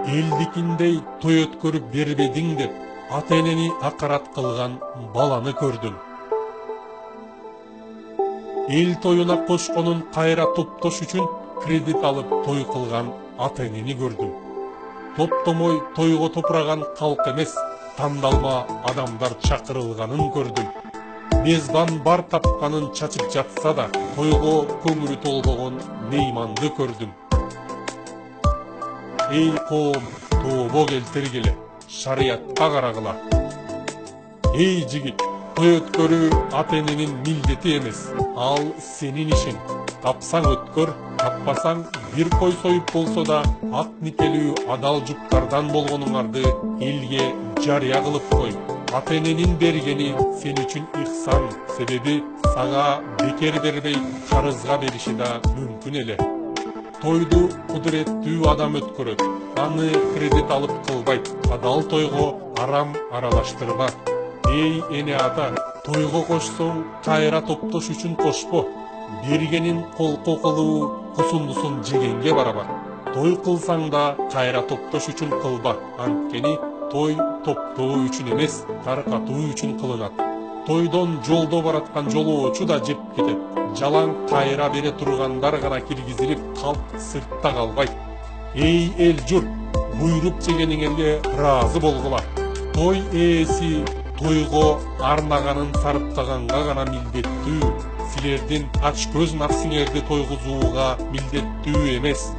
Элдикиндей той өткөрүп бербедиң деп ата-энени акарат кылган баланы көрдүм. Эл тоюна кошконун кайра топтош үчүн кредит алып той кылган ата-энени көрдүм. Топтомой тойго топураган калк эмес, тандалма адамдар чакырылганын көрдүм. Мезбан бар тапканын чачып жатса да, тойго көңүлү толбогон мейманды көрдүм. Эй коом, тообо келтиргиле, шариятка карагыла. Эй жигит, той өткөрүү ата-эненин милдети эмес, ал сенин ишиң. Тапсаң өткөр, таппасаң бир кой союп болсо да ак никелүү адал жуптардан болгонуңарды элге жарыя кылып кой. Ата-эненин бергени сен үчүн ихсан, себеби сага бекер бербей карызга бериши да мүмкүн эле. Тойду кудуреттүү адам өткөрөт, аны кредит алып кылбайт, адал тойго арам аралаштырба. Эй эне ата, тойго кошсоң кайра топтош үчүн кошпо. Бергенин колко кылуу кусундусун жегенге барабар. Той кылсаң да кайра топтош үчүн кылба, анткени той топтоо үчүн эмес, таркатуу үчүн кылынат. Тойдон жолдо бараткан жолоочу да жеп кетет. Жалаң кайра бере тургандар гана киргизилип, калп сыртта калбайт. Эй эл журт, буйруп жегениңерге ыраазы болгула. Той ээси тойго арнаганын сарптаганга гана милдеттүү. Силердин ач көз напсиңерди тойгузууга милдеттүү эмес.